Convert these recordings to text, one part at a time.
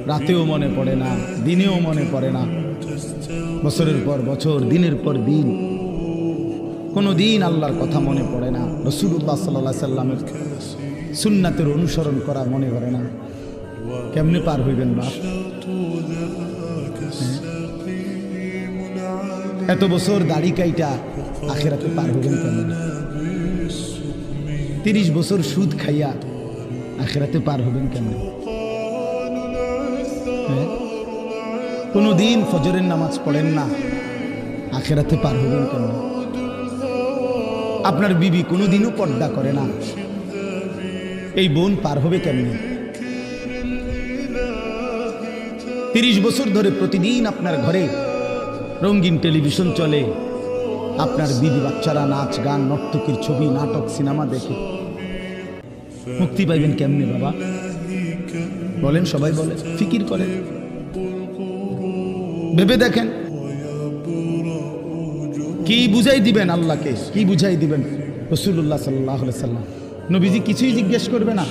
রাতেও মনে পড়ে না, দিনেও মনে পড়ে না, বছরের পর বছর, দিনের পর দিন কোনো দিন আল্লাহর কথা মনে পড়ে না, রাসূলুল্লাহ সাল্লাল্লাহু আলাইহি সাল্লামের সুন্নাতের অনুসরণ করা মনে করে না। কেমনে পার হইবেন বাপ? এত বছর দাড়ি কাইটা আখিরাতে পার হইবেন কেমন? 30 বছর সুদ খাইয়া আখিরাতে পার হবেন কেমন? কোনো দিন ফজরের নামাজ পড়েন না, আখিরাতে পার হবেন কেমন? আপনার বিবি কোনোদিনও পর্দা করে না, এই বোন পার হবে কেমনে? 30 বছর ধরে প্রতিদিন আপনার ঘরে রঙিন টেলিভিশন চলে, আপনার বিবি বাচ্চারা নাচ গান নর্তকীর ছবি নাটক সিনেমা দেখে, মুক্তি পাইবেন কেমনে বাবা? বলেন, সবাই বলে, ফিকির করেন, ভেবে দেখেন। কি বুঝাই দিবেন আল্লাহকে? কি বুঝাই দিবেন রাসূলুল্লাহ সাল্লাল্লাহু আলাইহি সাল্লাম? নবীজি কিছুই জিজ্ঞেস করবে না?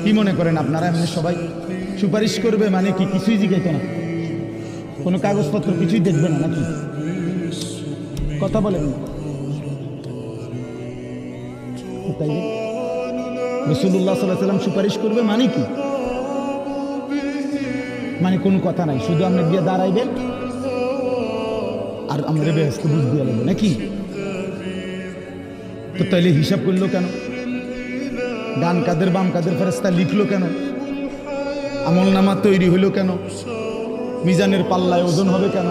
কি মনে করেন আপনারা এমনি সবাই সুপারিশ করবে মানে কি কিছুই জিজ্ঞাসা না, কোনো কাগজপত্র কিছুই দেখবে না নাকি? কথা বলেন, রাসূলুল্লাহ সাল্লাল্লাহু আলাইহি সাল্লাম সুপারিশ করবে মানে কি? মানে কোনো কথা নাই, শুধু আপনি গিয়ে দাঁড়াইবেন আর আমরা ব্যস্ত বুঝ দিয়ে লাগবে নাকি? তো তাইলে হিসাব করলো কেন? ডান কাদের বাম কাদের ফেরেশতা লিখলো কেন? আমল নামা তৈরি হইল কেন? মিজানের পাল্লায় ওজন হবে কেন?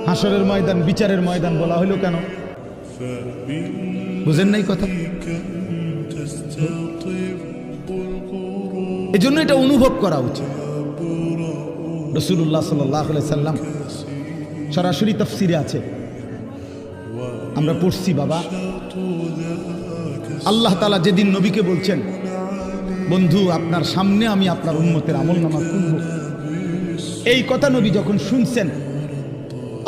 হাসরের ময়দান, বিচারের ময়দান বলা হইল কেন? বুঝেন নাই কথা? এজন্য এটা অনুভব করা উচিত। রাসূলুল্লাহ সাল্লাল্লাহু আলাইহি সাল্লাম সরাসরি তাফসিরে আছে, আমরা পড়ছি বাবা। আল্লাহ তাআলা যেদিন নবীকে বলছেন, বন্ধু আপনার সামনে আমি আপনার উম্মতের আমলনামা খুলব, এই কথা নবী যখন শুনছেন,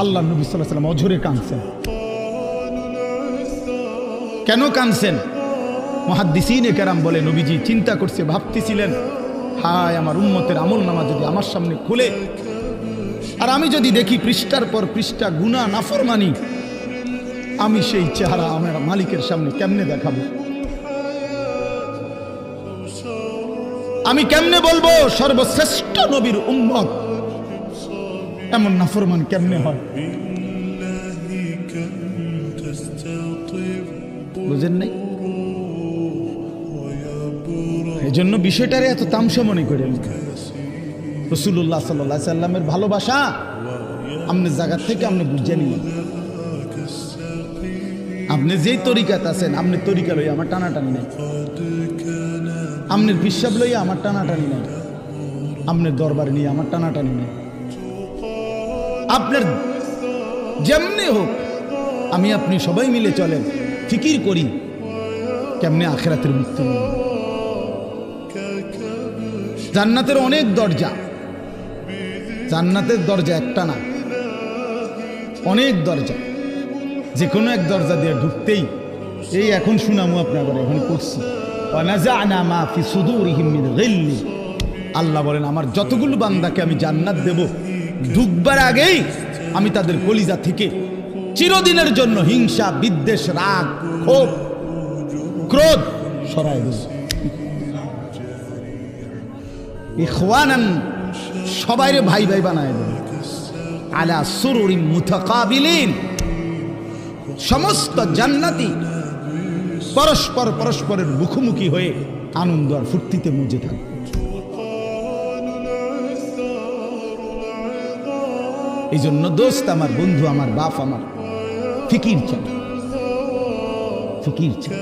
আল্লাহ নবী সাল্লাল্লাহু আলাইহি সাল্লাম অঝরে কাঁদছেন। কেন কাঁদছেন? মুহাদ্দিসিনে কেরাম বলে, নবীজি চিন্তা করছে, ভাবতেছিলেন, হায় আমার উম্মতের আমলনামা যদি আমার সামনে খুলে আর আমি যদি দেখি পৃষ্ঠার পর পৃষ্ঠা গুনাহ নাফরমানি, আমি সেই চেহারা আমার মালিকের সামনে কেমনে দেখাবো? আমি কেমনে বলবো সর্বশ্রেষ্ঠ নবীর উম্মত এমন নাফরমান কেমনে হয়? বুঝেন নাই? এই জন্য বিষয়টারে এত তামসা মনে করেন। রাসূলুল্লাহ সাল্লাল্লাহু আলাইহি সাল্লামের ভালোবাসা আপনি জায়গা থেকে আপনি বুঝে নিন। আপনি যেই তরিকাত আছেন, আপনি তরিকা লইয়া আমার টানাটানি নাই, আপনার পিসাব লইয়া আমার টানাটানি নাই, আপনার দরবার নিয়ে আমার টানাটানি নাই। আপনার যেমনি হোক, আমি আপনি সবাই মিলে চলেন, ফিকির করি কেমনে আখিরাতের মুক্তি নেব। জান্নাতের অনেক দরজা, জান্নাতের দরজা একটা না, অনেক দরজা। যে কোনো এক দরজা দিয়ে ঢুকতেই, এই এখন শুনামু আপনাদের, এখন করছি, আল্লাহ বলেন আমার যতগুলো বান্দাকে আমি জান্নাত দেব, ঢুকবার আগেই আমি তাদের কলিজা থেকে চিরদিনের জন্য হিংসা, বিদ্বেষ, রাগ, ক্ষোভ, ক্রোধ সরাই দেব। ইখওয়ানান, সবাইরে ভাই ভাই বানায় দেব। আলা সুরুরিন মুতাকাবিলিন, সমস্ত জান্নাতি পরস্পর পরস্পরের মুখোমুখি হয়ে আনন্দ আর ফুর্তিতে মজে থাকবে। এই জন্য দোস্ত আমার, বন্ধু আমার, বাপ আমার, ফিকির চাই, ফিকির চাই।